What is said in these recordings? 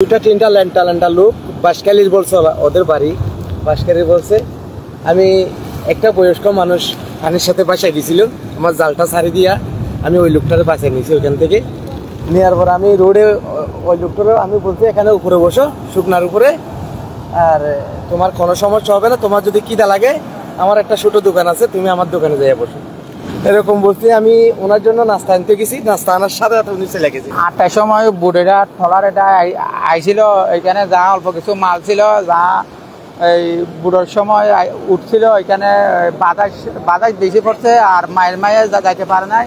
দুটা তিনটা ল্যান্টা ল্যান্টা লোক বাঁশখালীর বলছে, ওদের বাড়ি বাঁশখালীর বলছে। আমি একটা বয়স্ক মানুষ পানির সাথে বাসায় গেছিল, আমার জালটা ছাড়ি দিয়া আমি ওই লোকটারে বাঁচাই নিয়েছি। ওইখান থেকে নেওয়ার পর আমি রোডে ওই লোকটারে আমি বলছি এখানে উপরে বসো, শুকনার উপরে, আর তোমার কোনো সমস্যা হবে না, তোমার যদি খিদা লাগে আমার একটা ছোট দোকান আছে, তুমি আমার দোকানে যাই বসো, এরকম বলছি। আমি ওনার জন্য নাস্তা আনতে গেছি, নাস্তা আনার সাথে উনি চলে গেছি। 8টার সময় বুড়েরা ঠলার এটা আইছিল, এখানে যা অল্প কিছু মাল ছিল, যা এই বুড়োর সময় উঠছিল, এখানে বাতাস বেশি পড়ছে আর মায়ের যাইতে পারে নাই।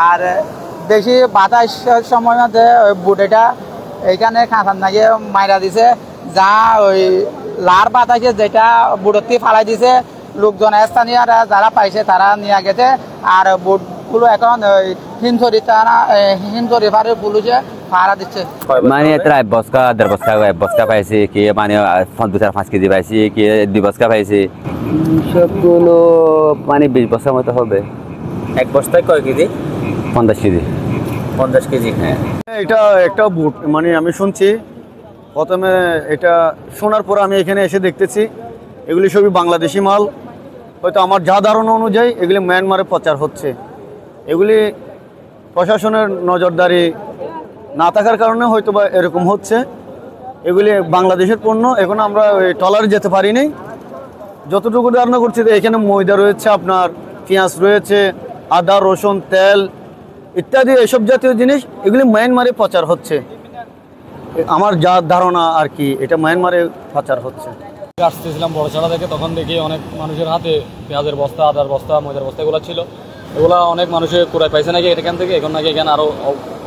আর বেশি বাতাসের সময় মধ্যে ওই বুড়েটা এইখানে খাঁচার নাগিয়ে মাইরা দিছে, যা ওই লার বাতাসে যেটা বুড়োতে ফালাই দিছে। লোকজন স্থানীয়রা যারা পাইছে তারা নিয়ে গেছে। আর বোটগুলো এখন ওই হিন্দরি পাড়ের পুলিশে পাহারা দিচ্ছে। মানে এতটা 1 বস্তা পাইছে, কি মানে 2-5 কেজি পাইছে, কি 2 বস্তা পাইছে, সবগুলো মানে 20 বস্তার মতো হবে। 1 বস্তায় কয় কেজি? 50 কেজি। 50 কেজি। হ্যাঁ, এটা একটা বুট, মানে আমি শুনছি প্রথমে, এটা শোনার পর আমি এখানে এসে দেখতেছি এগুলি সবই বাংলাদেশি মাল। হয়তো আমার যা ধারণা অনুযায়ী এগুলি মায়ানমারে পাচার হচ্ছে। এগুলি প্রশাসনের নজরদারি না থাকার কারণে হয়তো বা এরকম হচ্ছে। এগুলি বাংলাদেশের পণ্য, এখন আমরা ওই ট্রলারে যেতে পারিনি। যতটুকু ধারণা করছি এখানে ময়দা রয়েছে, আপনার পেঁয়াজ রয়েছে, আদা রসুন তেল ইত্যাদি এসব জাতীয় জিনিস, এগুলি মায়ানমারে পাচার হচ্ছে। আমার যা ধারণা আর কি, এটা মায়ানমারে পাচার হচ্ছে। আসতেছিলাম বড়ছাড়া থেকে, তখন দেখি অনেক মানুষের হাতে পেঁয়াজের বস্তা, আদার বস্তা, ময়দার বস্তা এগুলো ছিল। এগুলো অনেক মানুষের কুড়াই পাইছে নাকি এখান থেকে, এখন নাকি এখানে আরও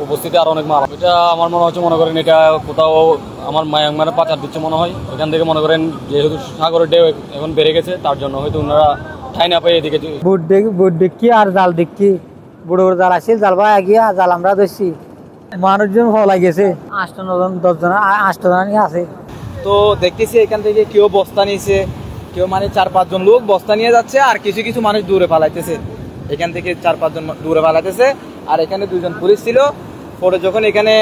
উপস্থিতি আরও অনেক মাল। এটা আমার মনে হচ্ছে, মনে করেন এটা কোথাও আমার মায়ানমারে পাচার দিচ্ছে মনে হয়। এখান থেকে মনে করেন যেহেতু সাগরের ঢেউ এখন বেড়ে গেছে, তার জন্য হয়তো ওনারা ঠাই না পেয়ে এদিকে বুট দেখি আর জাল দেখি, বুড়ো জাল আসছিল, জাল ভাই গিয়া জাল আমরা ধরছি। মানুষজন ফলাই গেছে, 8-10 জন আছে। তো দেখতেছি এখান থেকে কেউ বস্তা নিয়েছে, কেউ মানে 4-5 জন লোক বস্তা নিয়ে যাচ্ছে, আর কিছু কিছু মানুষ দূরে পালাইতেছে। এখান থেকে 4-5 জন দূরে পালাইতেছে। আর এখানে 2 জন পুলিশ ছিল। পরে যখন এখানে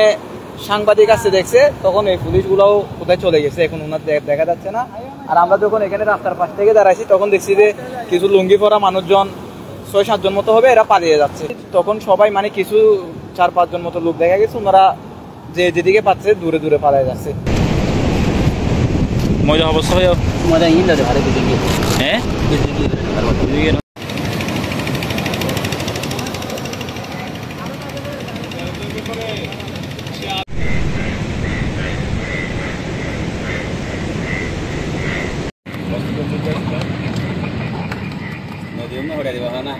সাংবাদিক আসছে দেখছে, তখন এই পুলিশগুলোও কোথায় চলে গেছে, এখন ওনার দেখা যাচ্ছে না। আর আমরা যখন এখানে রাস্তার পাশ থেকে দাঁড়াইছি, তখন দেখছি যে কিছু লুঙ্গি পরা মানুষজন 6-7 জন মতো হবে, এরা পালিয়ে যাচ্ছে। তখন সবাই মানে কিছু 4-5 জন মতো লোক দেখা গেছে, ওনারা যেদিকে পাচ্ছে দূরে দূরে পালিয়ে যাচ্ছে। মজা অবস্থা হয়ে মজা ইন্দাতে ভালো দিকে গিয়ে, হ্যাঁ নদী অন্য হয়ে যাবে না।